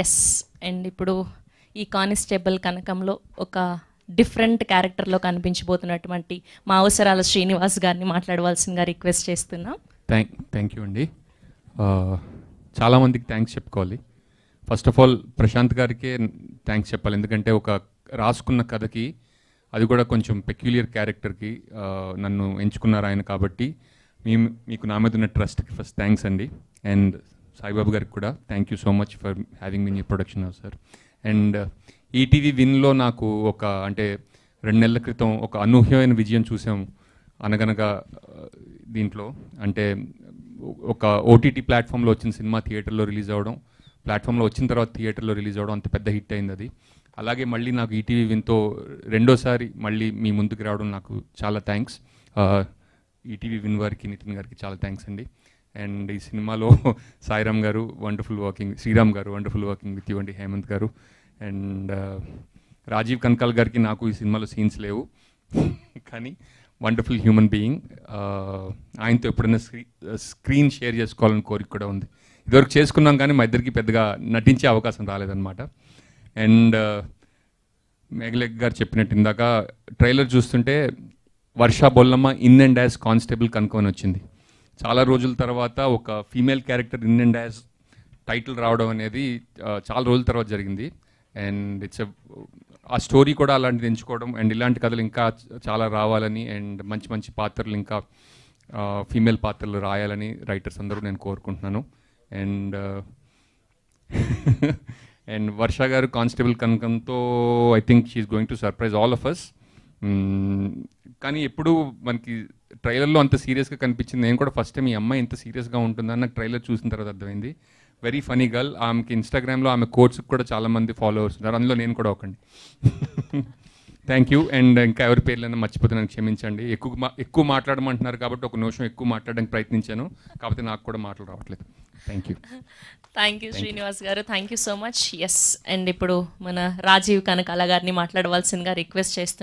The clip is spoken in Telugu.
ఎస్. అండ్ ఇప్పుడు ఈ కానిస్టేబుల్ కనకంలో ఒక డిఫరెంట్ క్యారెక్టర్లో కనిపించబోతున్నటువంటి మా అవసరాల శ్రీనివాస్ గారిని మాట్లాడవలసిందిగా రిక్వెస్ట్ చేస్తున్నాం. థ్యాంక్ యూ అండి. చాలామందికి థ్యాంక్స్ చెప్పుకోవాలి. ఫస్ట్ ఆఫ్ ఆల్ ప్రశాంత్ గారికే థ్యాంక్స్ చెప్పాలి, ఎందుకంటే ఒక రాసుకున్న కథకి, అది కూడా కొంచెం పెక్యులియర్ క్యారెక్టర్కి నన్ను ఎంచుకున్నారు ఆయన. కాబట్టి మీకు నా మీద ఉన్న ట్రస్ట్కి ఫస్ట్ థ్యాంక్స్ అండి. అండ్ సాయిబాబు గారికి కూడా thank you so much for having me new production house sir. And ETV విన్లో నాకు అంటే 2 నెలల క్రితం ఒక అనూహ్యమైన విజయం చూసాము. అనగనగా దీంట్లో అంటే ఒక ఓటీటీ ప్లాట్ఫామ్లో వచ్చిన సినిమా థియేటర్లో రిలీజ్ అవ్వడం, ప్లాట్ఫామ్లో వచ్చిన తర్వాత థియేటర్లో రిలీజ్ అవ్వడం, అంత పెద్ద హిట్ అయింది అది. అలాగే మళ్ళీ నాకు ఈటీవీ విన్తో రెండోసారి మళ్ళీ మీ ముందుకు రావడం నాకు చాలా థ్యాంక్స్. ఈటీవీ విన్ వారికి, నితిన్ గారికి చాలా థ్యాంక్స్ అండి. అండ్ ఈ సినిమాలో సాయిరామ్ గారు వండర్ఫుల్ వర్కింగ్, శ్రీరామ్ గారు వండర్ఫుల్ వర్కింగ్ విత్ యూ అండి, హేమంత్ గారు. అండ్ రాజీవ్ కనకాల్ గారికి నాకు ఈ సినిమాలో సీన్స్ లేవు, కానీ వండర్ఫుల్ హ్యూమన్ బీయింగ్. ఆయనతో ఎప్పుడైనా స్క్రీన్ షేర్ చేసుకోవాలని కోరిక కూడా ఉంది. ఇదివరకు చేసుకున్నాం కానీ మా ఇద్దరికి పెద్దగా నటించే అవకాశం రాలేదన్నమాట. అండ్ మేఘలేఖ్ గారు చెప్పినట్టు ఇందాక ట్రైలర్ చూస్తుంటే Varsha Bollamma in and as constable Kanakam అని వచ్చింది. చాలా రోజుల తర్వాత ఒక female character in and as title రావడం అనేది చాలా రోజుల తర్వాత జరిగింది. అండ్ ఆ స్టోరీ కూడా అలాంటిది ఎంచుకోవడం, అండ్ ఇలాంటి కథలు ఇంకా చాలా రావాలని, అండ్ మంచి మంచి పాత్రలు ఇంకా ఫీమేల్ పాత్రలు రాయాలని రైటర్స్ అందరూ నేను కోరుకుంటున్నాను. అండ్ అండ్ వర్ష గారు కానిస్టేబుల్ కనకంతో I think she's going to surprise all of us. కానీ ఎప్పుడు మనకి ట్రైలర్లో అంత సీరియస్గా కనిపించింది. నేను కూడా ఫస్ట్ టైం ఈ అమ్మాయి ఇంత సీరియస్గా ఉంటుందని నాకు ట్రైలర్ చూసిన తర్వాత అర్థమైంది. Very funny girl. ఆమెకి ఇన్స్టాగ్రామ్లో ఆమె కోట్స్కి కూడా చాలామంది ఫాలోవర్స్ ఉన్నారు, అందులో నేను కూడా ఒకండి. Thank you. అండ్ ఇంకా ఎవరి పేర్లైనా మర్చిపోతే నన్ను క్షమించండి. ఎక్కువ మాట్లాడమంటున్నారు కాబట్టి ఒక నిమిషం ఎక్కువ మాట్లాడడానికి ప్రయత్నించాను, కాకపోతే నాకు కూడా మాటలు రావట్లేదు. Thank you. Thank you Srinivas గారు, thank you so much. Yes. And ఇప్పుడు మన రాజీవ్ కనకాల గారిని మాట్లాడవలసిందిగా రిక్వెస్ట్ చేస్తున్నాను.